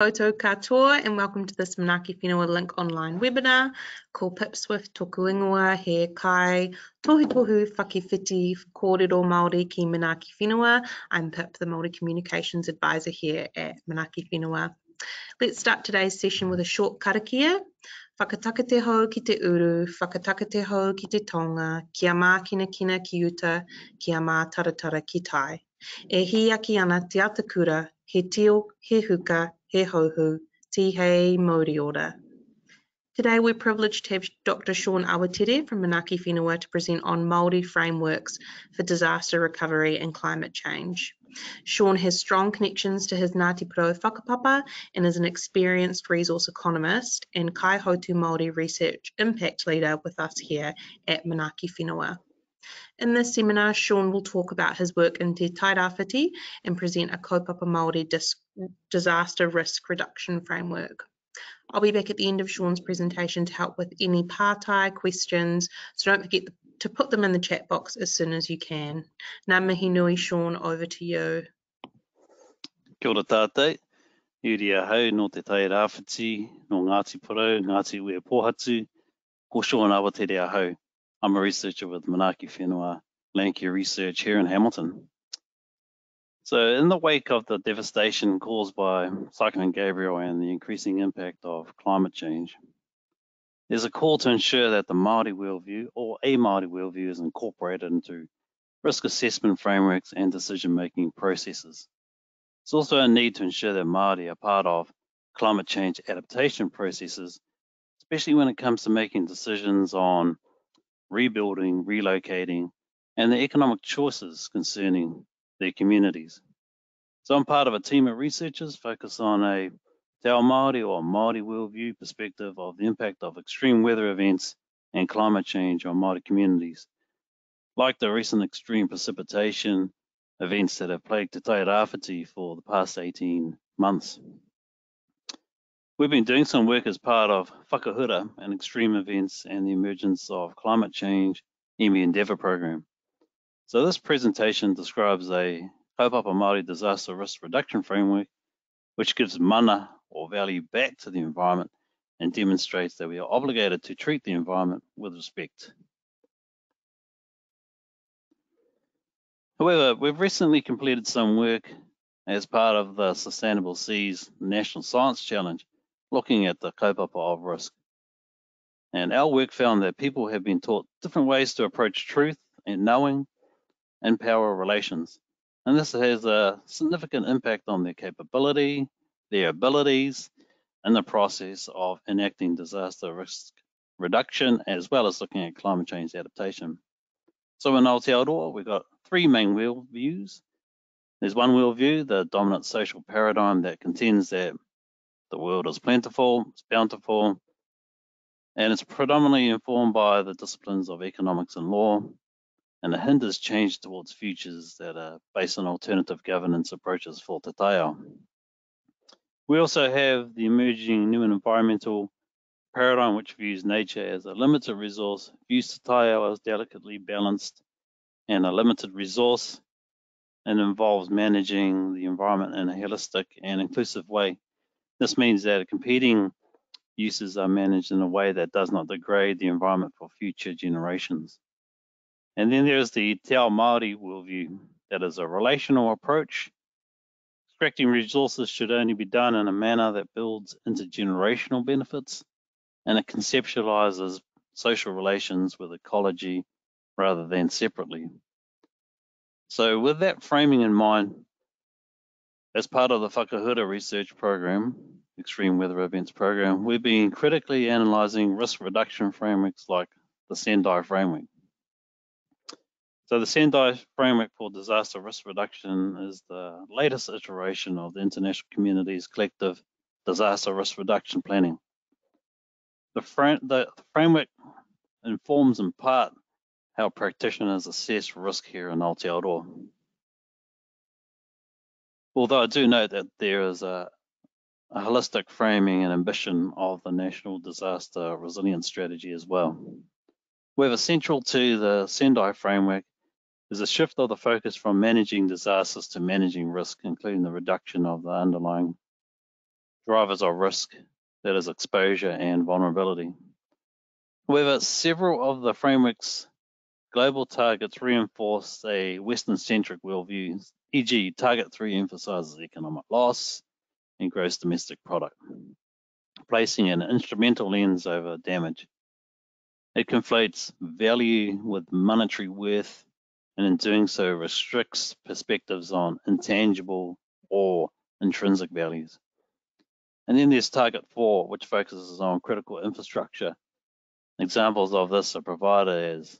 Koutou katoa and welcome to this Manaaki Whenua LINKOnline Webinar called Pip Swift Tōku Ingoa he kai tohu whakawhiti kōrero Māori ki Manaaki Whenua. I'm Pip, the Māori Communications Advisor here at Manaaki Whenua. Let's start today's session with a short karakia. Whakatakate hou ki te uru, whakatakate hou ki te tonga, kia mā kina kina ki uta, kia mā taratara ki tai. E hi aki ana te atakura, he tio, he huka, he hauhu, ti hei Māori ora. Today we're privileged to have Dr. Shaun Awatere from Manaaki Whenua to present on Māori frameworks for disaster recovery and climate change. Shaun has strong connections to his Ngāti Porou whakapapa and is an experienced resource economist and Kaihautū Māori research impact leader with us here at Manaaki Whenua. In this seminar, Shaun will talk about his work in Te Tairāwhiti and present a Kaupapa Māori disaster risk reduction framework. I'll be back at the end of Shaun's presentation to help with any pārtai questions, so don't forget to put them in the chat box as soon as you can. Ngā mihi nui, Shaun, over to you. Kia ora tātou, uri ahau no Te Tairāwhiti, no Ngāti Porou, Ngāti Ue Pōhatu, ko Shaun Awatere ahau. I'm a researcher with Manaaki Whenua Land Care Research here in Hamilton. So in the wake of the devastation caused by Cyclone Gabrielle and the increasing impact of climate change, there's a call to ensure that the Māori worldview or a Māori worldview is incorporated into risk assessment frameworks and decision-making processes. There's also a need to ensure that Māori are part of climate change adaptation processes, especially when it comes to making decisions on rebuilding, relocating, and the economic choices concerning their communities. So I'm part of a team of researchers focused on a Te Ao Māori or Māori worldview perspective of the impact of extreme weather events and climate change on Māori communities, like the recent extreme precipitation events that have plagued Te Tairāwhiti for the past 18 months. We've been doing some work as part of whakahura and extreme events and the emergence of climate change iwi endeavour program. So this presentation describes a Kaupapa Māori disaster risk reduction framework, which gives mana or value back to the environment and demonstrates that we are obligated to treat the environment with respect. However, we've recently completed some work as part of the Sustainable Seas National Science Challenge, looking at the kaupapa of risk. And our work found that people have been taught different ways to approach truth and knowing and power relations. And this has a significant impact on their capability, their abilities, and the process of enacting disaster risk reduction, as well as looking at climate change adaptation. So in Aotearoa, we've got three main worldviews. There's one worldview, the dominant social paradigm that contends that the world is plentiful, it's bountiful, and it's predominantly informed by the disciplines of economics and law, and it hinders change towards futures that are based on alternative governance approaches for te taiao. We also have the emerging new and environmental paradigm, which views nature as a limited resource, views te taiao as delicately balanced and a limited resource, and involves managing the environment in a holistic and inclusive way. This means that competing uses are managed in a way that does not degrade the environment for future generations. And then there's the Te Ao Māori worldview, that is a relational approach. Extracting resources should only be done in a manner that builds intergenerational benefits, and it conceptualizes social relations with ecology rather than separately. So with that framing in mind, as part of the whakahura research program, Extreme Weather Events program, we've been critically analysing risk reduction frameworks like the Sendai framework. So the Sendai framework for disaster risk reduction is the latest iteration of the international community's collective disaster risk reduction planning. The framework informs in part how practitioners assess risk here in Aotearoa. Although I do note that there is a holistic framing and ambition of the National Disaster Resilience Strategy as well. However, central to the Sendai framework is a shift of the focus from managing disasters to managing risk, including the reduction of the underlying drivers of risk, that is exposure and vulnerability. However, several of the framework's global targets reinforce a Western-centric worldview, e.g. Target 3 emphasizes economic loss and gross domestic product, placing an instrumental lens over damage. It conflates value with monetary worth, and in doing so restricts perspectives on intangible or intrinsic values. And then there's Target 4, which focuses on critical infrastructure. Examples of this are provided as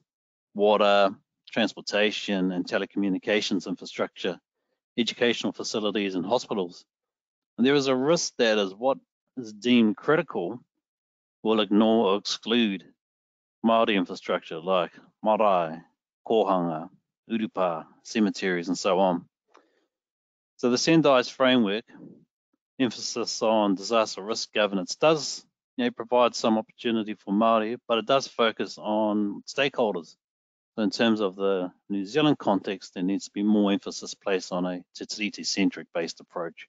water, transportation, and telecommunications infrastructure, educational facilities, and hospitals. And there is a risk that is what is deemed critical will ignore or exclude Māori infrastructure like marae, kohanga, urupa, cemeteries, and so on. So the Sendai's framework, emphasis on disaster risk governance, does provide some opportunity for Māori, but it does focus on stakeholders. So in terms of the New Zealand context, there needs to be more emphasis placed on a Te Tiriti-centric based approach.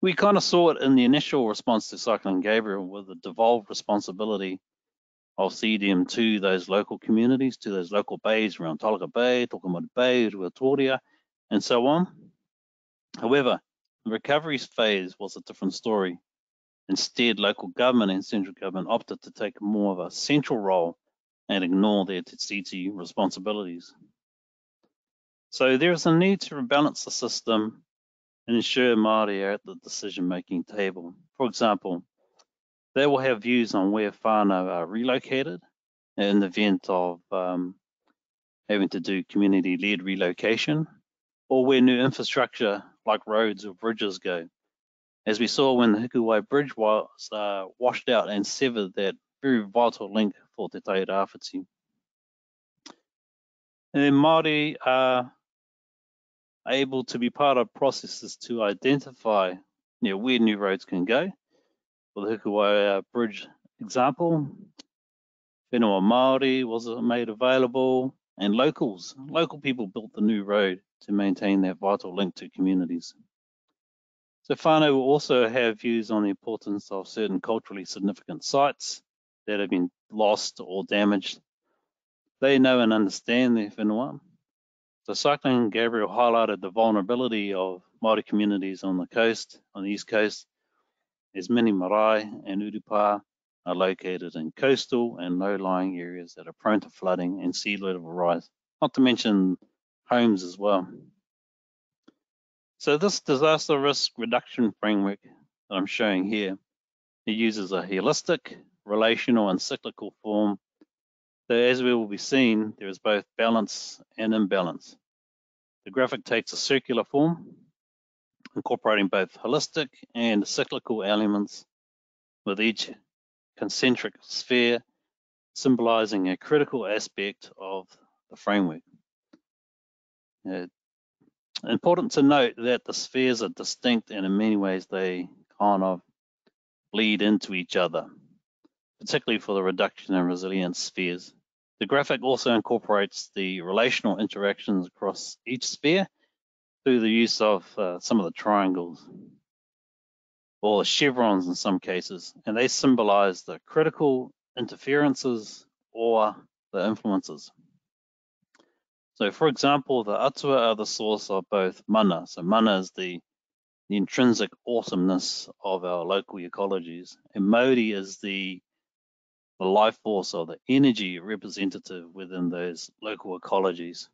We kind of saw it in the initial response to Cyclone Gabrielle with the devolved responsibility of CDM to those local communities, to those local bays around Tolaga Bay, Tokomori Bay, Ruatoria, and so on. However, the recovery phase was a different story. Instead, local government and central government opted to take more of a central role and ignore their Te Tiriti responsibilities. So there is a need to rebalance the system and ensure Māori are at the decision-making table. For example, they will have views on where whānau are relocated in the event of having to do community-led relocation, or where new infrastructure like roads or bridges go. As we saw when the Hikuwai Bridge was washed out and severed that very vital link for Te Tairāwhiti. And Māori are able to be part of processes to identify where new roads can go. For the Hikuwai Bridge example, Whenua Māori was made available, and local people built the new road to maintain that vital link to communities. So whānau will also have views on the importance of certain culturally significant sites that have been lost or damaged. They know and understand their whenua. So Cyclone Gabrielle highlighted the vulnerability of Māori communities on the coast, on the east coast, as many marae and urupa are located in coastal and low-lying areas that are prone to flooding and sea level rise, not to mention homes as well. So this disaster risk reduction framework that I'm showing here, it uses a holistic, relational, and cyclical form. So as we will be seeing, there is both balance and imbalance. The graphic takes a circular form, incorporating both holistic and cyclical elements, with each concentric sphere symbolizing a critical aspect of the framework. Important to note that the spheres are distinct, and in many ways they kind of bleed into each other, particularly for the reduction and resilience spheres. The graphic also incorporates the relational interactions across each sphere through the use of some of the triangles or chevrons in some cases, and they symbolize the critical interferences or the influences. So for example, the atua are the source of both mana. So mana is the intrinsic awesomeness of our local ecologies, and mauri is the life force or the energy representative within those local ecologies.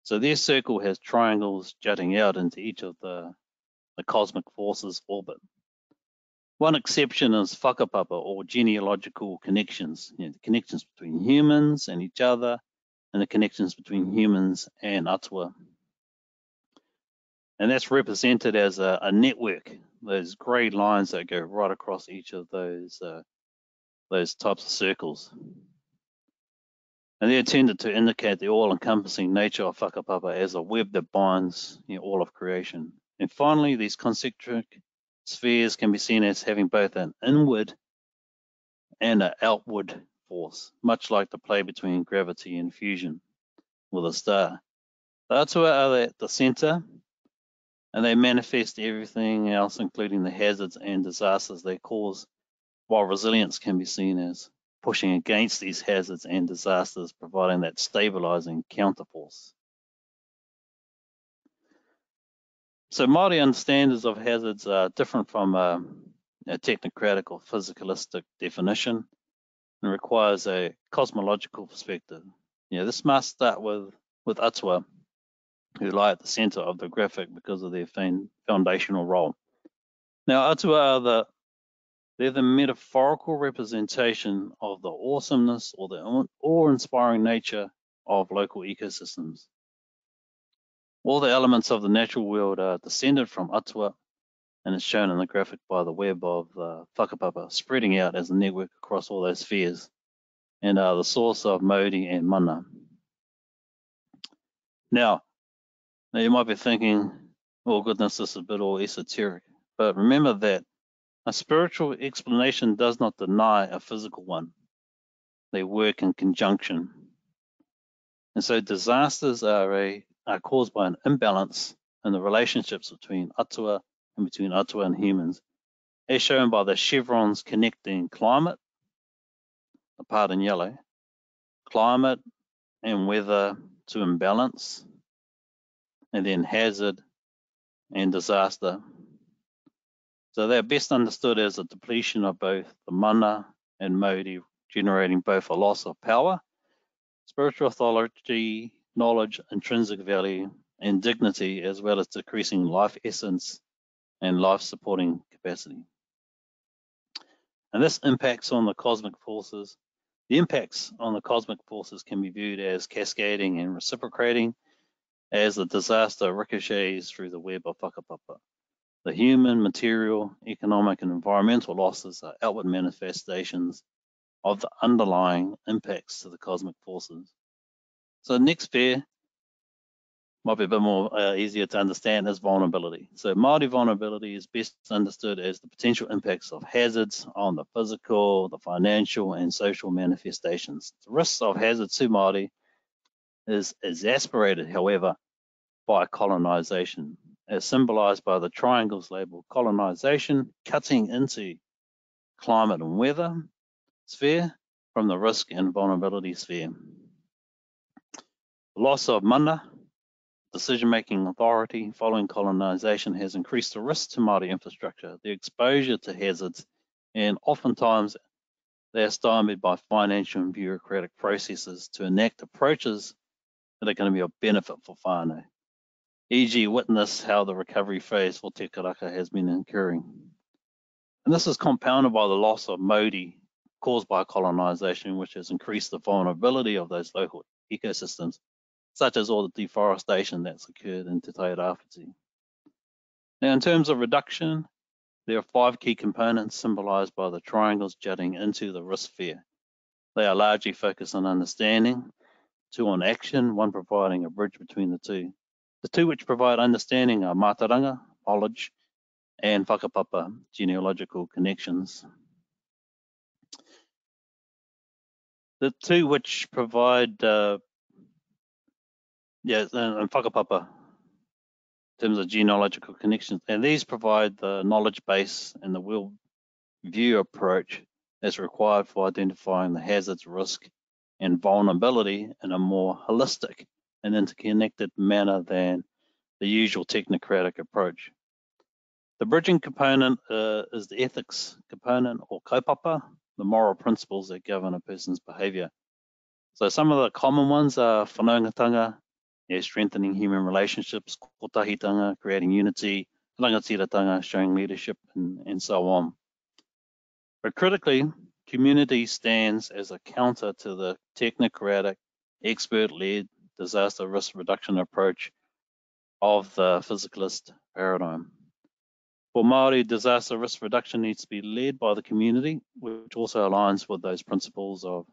So their circle has triangles jutting out into each of the cosmic forces orbit. One exception is whakapapa, or genealogical connections, the connections between humans and each other, and the connections between humans and atua. And that's represented as a network, those grey lines that go right across each of those types of circles. And they're intended to indicate the all-encompassing nature of whakapapa as a web that binds all of creation. And finally, these concentric spheres can be seen as having both an inward and an outward force, much like the play between gravity and fusion with a star. The atua are at the center, and they manifest everything else, including the hazards and disasters they cause, while resilience can be seen as pushing against these hazards and disasters, providing that stabilizing counterforce. So Māori understandings of hazards are different from a technocratic or physicalistic definition, and requires a cosmological perspective. This must start with atua, who lie at the center of the graphic because of their foundational role. Now, atua they're the metaphorical representation of the awesomeness or the awe-inspiring nature of local ecosystems. All the elements of the natural world are descended from atua, and it's shown in the graphic by the web of whakapapa spreading out as a network across all those spheres, and are the source of mauri and mana. Now you might be thinking, oh goodness, this is a bit all esoteric, but remember that a spiritual explanation does not deny a physical one. They work in conjunction. And so disasters are caused by an imbalance in the relationships between atua and humans, as shown by the chevrons connecting climate, the part in yellow, climate and weather to imbalance, and then hazard and disaster. So they're best understood as a depletion of both the mana and mauri, generating both a loss of power, spiritual authority, knowledge, intrinsic value, and dignity, as well as decreasing life essence and life-supporting capacity. And this impacts on the cosmic forces. The impacts on the cosmic forces can be viewed as cascading and reciprocating as the disaster ricochets through the web of whakapapa. The human, material, economic, and environmental losses are outward manifestations of the underlying impacts to the cosmic forces. So the next sphere might be a bit more easier to understand is vulnerability. So Māori vulnerability is best understood as the potential impacts of hazards on the physical, the financial, and social manifestations. The risks of hazards to Māori is exasperated, however, by colonisation, as symbolised by the triangles labelled colonisation, cutting into climate and weather sphere from the risk and vulnerability sphere. The loss of mana, decision-making authority following colonisation, has increased the risk to Māori infrastructure, the exposure to hazards, and oftentimes they are stymied by financial and bureaucratic processes to enact approaches that are going to be of benefit for whānau. E.g., witness how the recovery phase for te karaka has been occurring. And this is compounded by the loss of mauri caused by colonisation, which has increased the vulnerability of those local ecosystems, such as all the deforestation that's occurred in Te Tairāwhiti. Now, in terms of reduction, there are 5 key components symbolised by the triangles jutting into the risk sphere. They are largely focused on understanding, 2 on action, 1 providing a bridge between the 2. The 2 which provide understanding are mātauranga, knowledge, and whakapapa, genealogical connections. The 2 which provide, and whakapapa, in terms of genealogical connections, and these provide the knowledge base and the worldview approach that's required for identifying the hazards, risk, and vulnerability in a more holistic and interconnected manner than the usual technocratic approach. The bridging component is the ethics component, or kaupapa, the moral principles that govern a person's behaviour. So some of the common ones are whanaungatanga, strengthening human relationships, kotahitanga, creating unity, rangatiratanga, showing leadership, and so on. But critically, community stands as a counter to the technocratic, expert-led disaster risk reduction approach of the physicalist paradigm. For Māori, disaster risk reduction needs to be led by the community, which also aligns with those principles of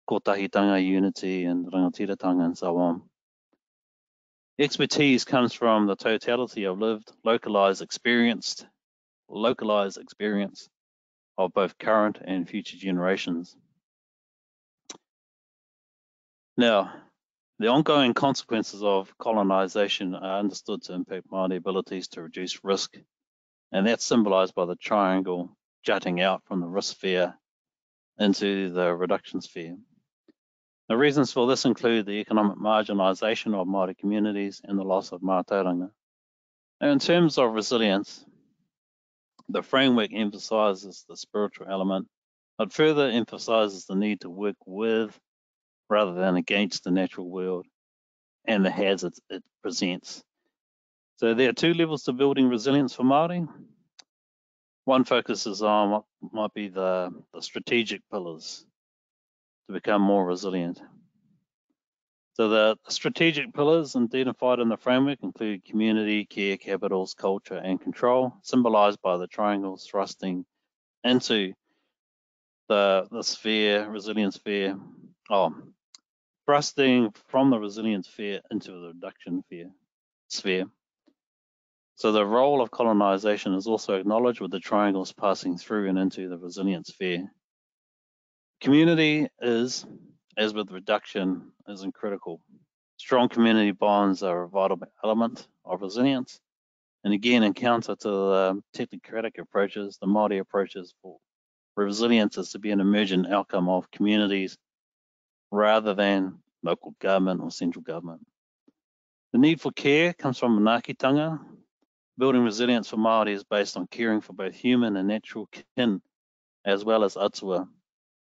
kotahitanga, unity, and rangatiratanga, and so on. Expertise comes from the totality of lived, localized experience of both current and future generations. Now, The ongoing consequences of colonisation are understood to impact Māori abilities to reduce risk, and that's symbolised by the triangle jutting out from the risk sphere into the reduction sphere. The reasons for this include the economic marginalisation of Māori communities and the loss of mātauranga. Now, in terms of resilience, the framework emphasises the spiritual element, but further emphasises the need to work with rather than against the natural world and the hazards it presents. So there are two levels to building resilience for Māori. One focuses on what might be the strategic pillars to become more resilient. So the strategic pillars identified in the framework include community, care, capitals, culture, and control, symbolised by the triangles thrusting into the sphere, resilience sphere, thrusting from the resilience sphere into the reduction sphere. So the role of colonisation is also acknowledged with the triangles passing through and into the resilience sphere. Community is, as with reduction, is critical. Strong community bonds are a vital element of resilience. And again, in counter to the technocratic approaches, the Māori approaches for resilience is to be an emergent outcome of communities rather than local government or central government. The need for care comes from Manaaki. Building resilience for Māori is based on caring for both human and natural kin, as well as atua.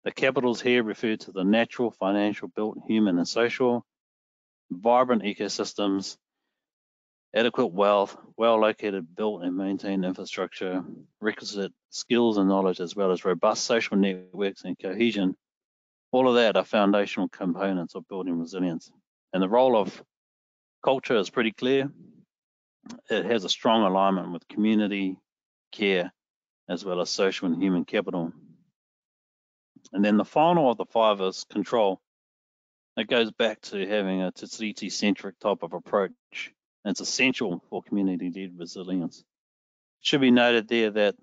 The capitals here refer to the natural, financial, built, human, and social, vibrant ecosystems, adequate wealth, well-located, built, and maintained infrastructure, requisite skills and knowledge, as well as robust social networks and cohesion. All of that are foundational components of building resilience. And the role of culture is pretty clear. It has a strong alignment with community, care, as well as social and human capital. And then the final of the five is control. It goes back to having a Te Tiriti-centric type of approach. It's essential for community-led resilience. It should be noted there that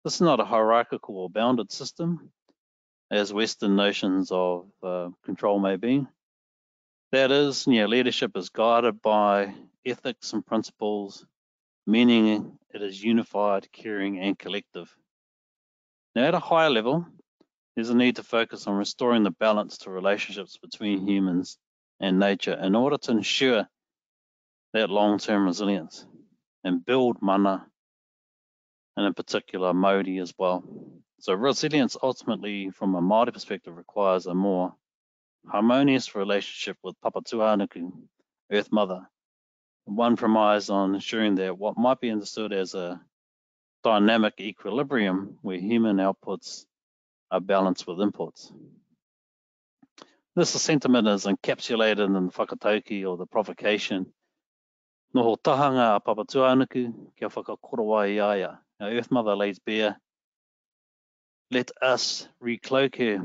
this is not a hierarchical or bounded system, as Western notions of control may be. That is, leadership is guided by ethics and principles, meaning it is unified, caring, and collective. Now, at a higher level, there's a need to focus on restoring the balance to relationships between humans and nature in order to ensure that long-term resilience and build mana, and in particular Māori as well. So resilience ultimately, from a Māori perspective, requires a more harmonious relationship with Papatūānuku, Earth Mother. One premise on ensuring that what might be understood as a dynamic equilibrium where human outputs are balanced with inputs. This sentiment is encapsulated in the whakatauki or the provocation. Noho tahanga a Papatūānuku, kia whakakororwai iaia. Our Earth Mother lays bare. Let us recloak her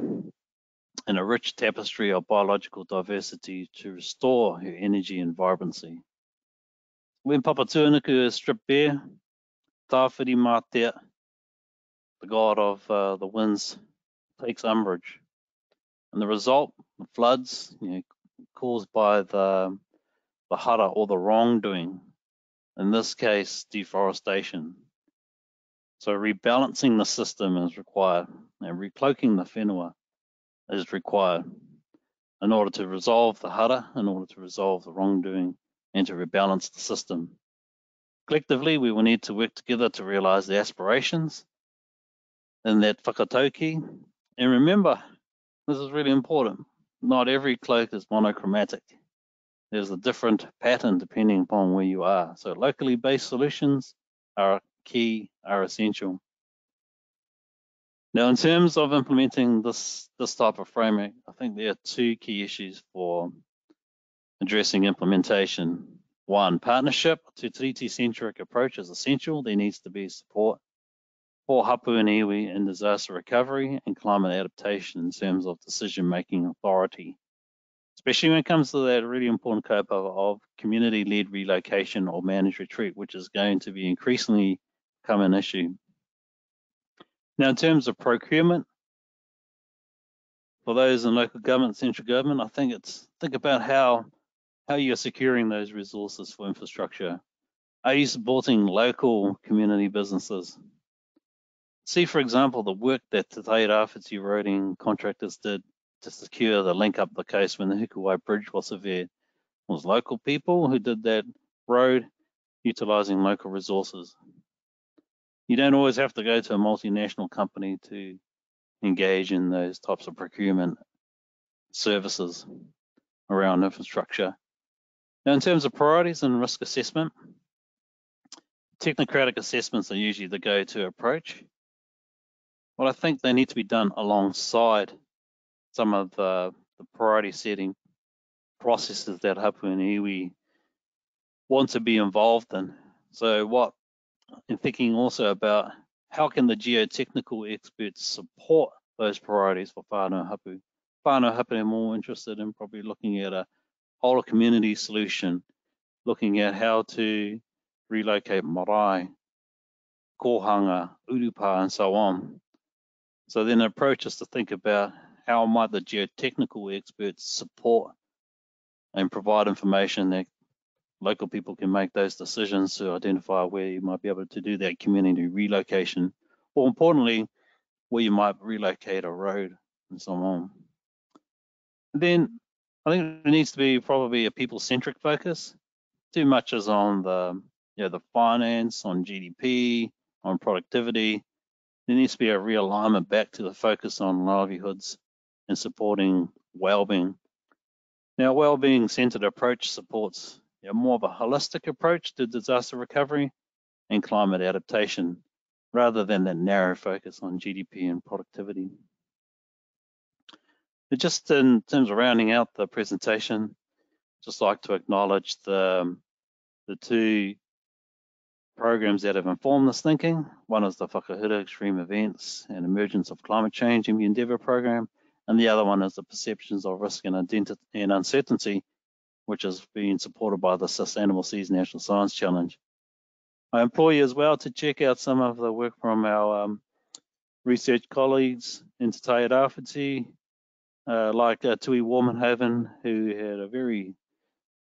in a rich tapestry of biological diversity to restore her energy and vibrancy. When Papatūānuku is stripped bare, Tāwhiri Mātea, the god of the winds, takes umbrage. And the result, the floods, caused by the hara or the wrongdoing, in this case, deforestation. So rebalancing the system is required, and recloaking the whenua is required in order to resolve the hara, in order to resolve the wrongdoing, and to rebalance the system. Collectively, we will need to work together to realise the aspirations in that whakatauki. And remember, this is really important, not every cloak is monochromatic. There's a different pattern depending upon where you are. So locally based solutions are key, are essential. Now, in terms of implementing this type of framework, I think there are two key issues for addressing implementation. One, partnership. Te Tiriti-centric approach is essential. There needs to be support for hapu and iwi in disaster recovery and climate adaptation in terms of decision-making authority, especially when it comes to that really important kaupapa of community-led relocation or managed retreat, which is going to be increasingly become an issue. Now, in terms of procurement, for those in local government, central government, I think about how how you're securing those resources for infrastructure. Are you supporting local community businesses? See, for example, the work that Te Tairāwhiti roading contractors did to secure the link up the coast when the Hikuwai Bridge was severe. It was local people who did that road, utilising local resources. You don't always have to go to a multinational company to engage in those types of procurement services around infrastructure. Now, in terms of priorities and risk assessment, technocratic assessments are usually the go-to approach. Well, I think they need to be done alongside some of the priority setting processes that hapu and iwi want to be involved in. So in thinking also about how can the geotechnical experts support those priorities for whānau hapu. Whānau hapu are more interested in probably looking at a whole of community solution, looking at how to relocate marae, kohanga, urupa, and so on. So then the approach is to think about how might the geotechnical experts support and provide information that local people can make those decisions to identify where you might be able to do that community relocation, or importantly, where you might relocate a road and so on. And then I think there needs to be probably a people-centric focus. Too much is on the finance, on GDP, on productivity. There needs to be a realignment back to the focus on livelihoods and supporting well-being. Now, well-being centered approach supports more of a holistic approach to disaster recovery and climate adaptation, rather than the narrow focus on GDP and productivity. But just in terms of rounding out the presentation, just like to acknowledge the two programs that have informed this thinking. One is the Whakahura Extreme Events and Emergence of Climate Change in the Endeavour program, and the other one is the Perceptions of Risk and Uncertainty, which is being supported by the Sustainable Seas National Science Challenge. I implore you as well to check out some of the work from our research colleagues in Te Tairāwhiti, like Tui Warmanhoven, who had a very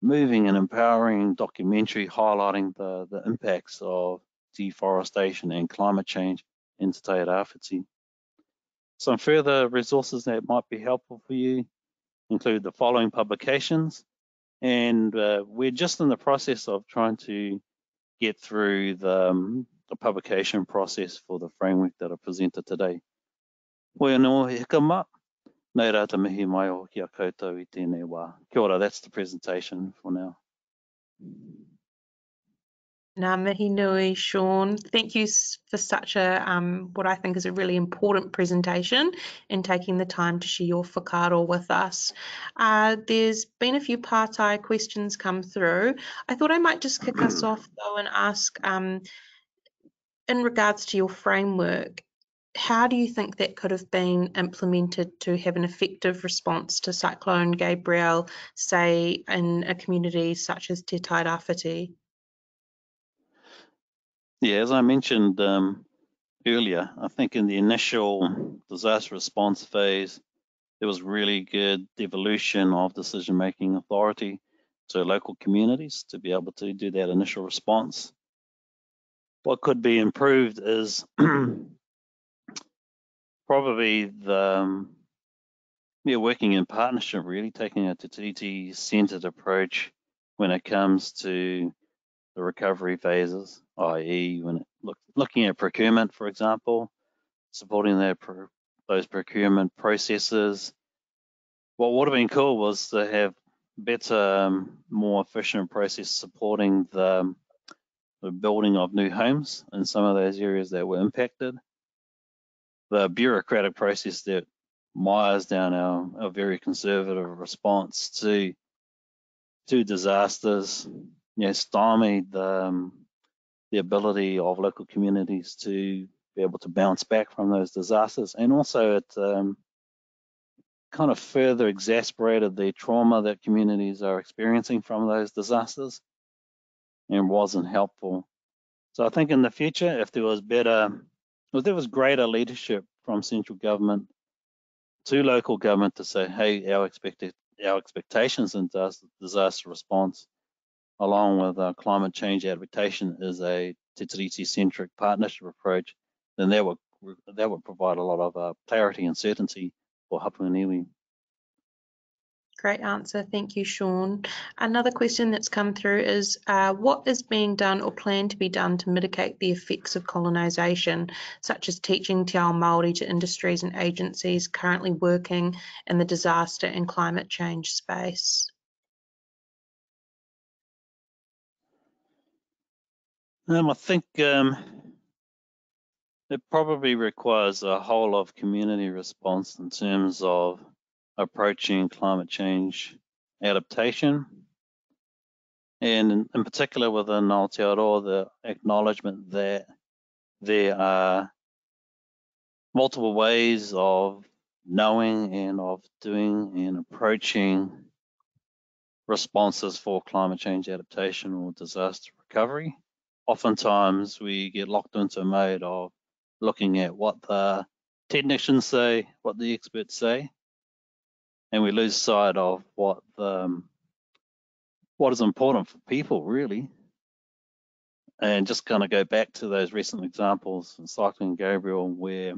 moving and empowering documentary highlighting the impacts of deforestation and climate change in Te Tairāwhiti. Some further resources that might be helpful for you include the following publications, and we're just in the process of trying to get through the publication process for the framework that I presented today. Whenua hikama. Nei rata mihi mai o kia koutou I tēnei wā. Kia ora, that's the presentation for now. Ngā mihi nui, Shaun. Thank you for such a, what I think is a really important presentation and taking the time to share your whakaaro with us. There's been a few pārtai questions come through. I thought I might just kick us off though and ask, in regards to your framework, how do you think that could have been implemented to have an effective response to Cyclone Gabrielle, say in a community such as Te Tairāwhiti? Yeah, as I mentioned earlier, I think in the initial disaster response phase, there was really good devolution of decision-making authority to local communities to be able to do that initial response. What could be improved is probably the working in partnership, really taking a Te centered approach when it comes to the recovery phases, i.e. when looking at procurement, for example, supporting those procurement processes. What would have been cool was to have better, more efficient process supporting the building of new homes in some of those areas that were impacted. The bureaucratic process that mires down our very conservative response to disasters, stymied the ability of local communities to be able to bounce back from those disasters, and also it kind of further exasperated the trauma that communities are experiencing from those disasters and wasn't helpful. So I think in the future, if there was greater leadership from central government to local government to say, hey, our our expectations in disaster response, along with climate change adaptation, is a Te Tiriti-centric partnership approach, then that would provide a lot of clarity and certainty for Hapuaniwi. Great answer. Thank you, Shaun. Another question that's come through is what is being done or planned to be done to mitigate the effects of colonisation, such as teaching Te Ao Māori to industries and agencies currently working in the disaster and climate change space? I think it probably requires a whole of community response in terms of approaching climate change adaptation, and in particular within Aotearoa, the acknowledgement that there are multiple ways of knowing and of doing and approaching responses for climate change adaptation or disaster recovery. Oftentimes we get locked into a mode of looking at what the technicians say, what the experts say, and we lose sight of what is important for people, really. And just kind of go back to those recent examples in Cyclone Gabrielle, where if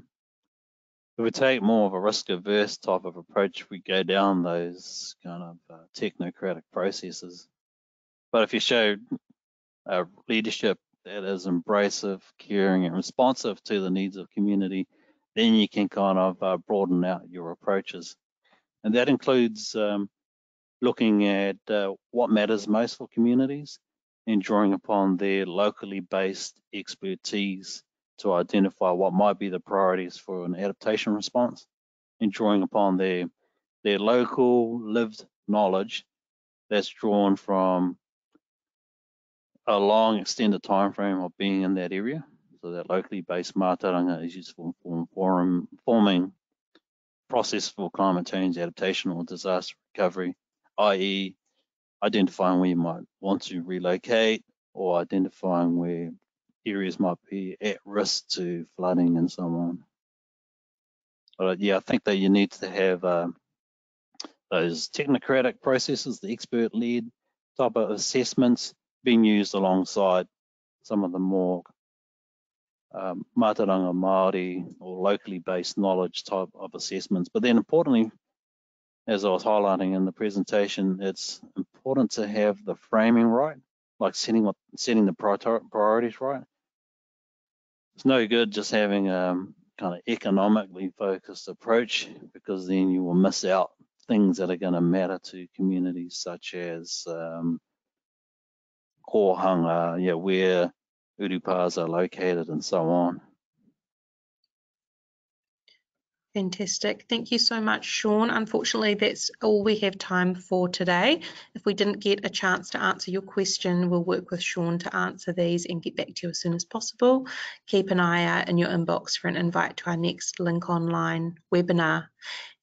we take more of a risk-averse type of approach, we go down those kind of technocratic processes. But if you show leadership that is embracive, caring, and responsive to the needs of community, then you can kind of broaden out your approaches. And that includes looking at what matters most for communities and drawing upon their locally based expertise to identify what might be the priorities for an adaptation response, and drawing upon their local lived knowledge that's drawn from a long extended time frame of being in that area. So that locally based mātauranga is useful for forming process for climate change adaptation or disaster recovery, i.e. identifying where you might want to relocate or identifying where areas might be at risk to flooding and so on. But yeah, I think that you need to have those technocratic processes, the expert-led type of assessments being used alongside some of the more mātauranga Māori or locally based knowledge type of assessments. But then importantly, as I was highlighting in the presentation, it's important to have the framing right, like setting the priorities right. It's no good just having a kind of economically focused approach, because then you will miss out things that are going to matter to communities, such as kohanga, where urupas are located and so on. Fantastic. Thank you so much, Shaun. Unfortunately, that's all we have time for today. If we didn't get a chance to answer your question, we'll work with Shaun to answer these and get back to you as soon as possible. Keep an eye out in your inbox for an invite to our next LINKOnline webinar.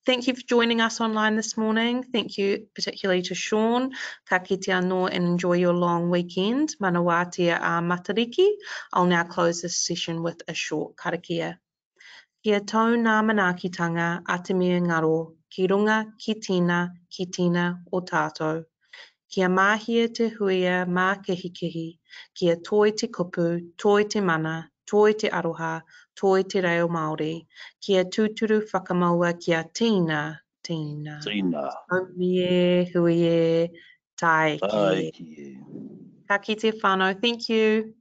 Thank you for joining us online this morning. Thank you particularly to Shaun. Ka kite anō and enjoy your long weekend. Manaaki a matariki. I'll now close this session with a short karakia. Kia tau ngā manaakitanga a te mea ngaro, ki runga, ki tina o tātou. Kia māhia te huia mā kehikihi, kia toi te kupu, toi te mana, toi te aroha, toi te reo Māori, kia tūturu whakamaua kia tina. Tina. Omie, huie, taiki. Ka kite whānau, thank you.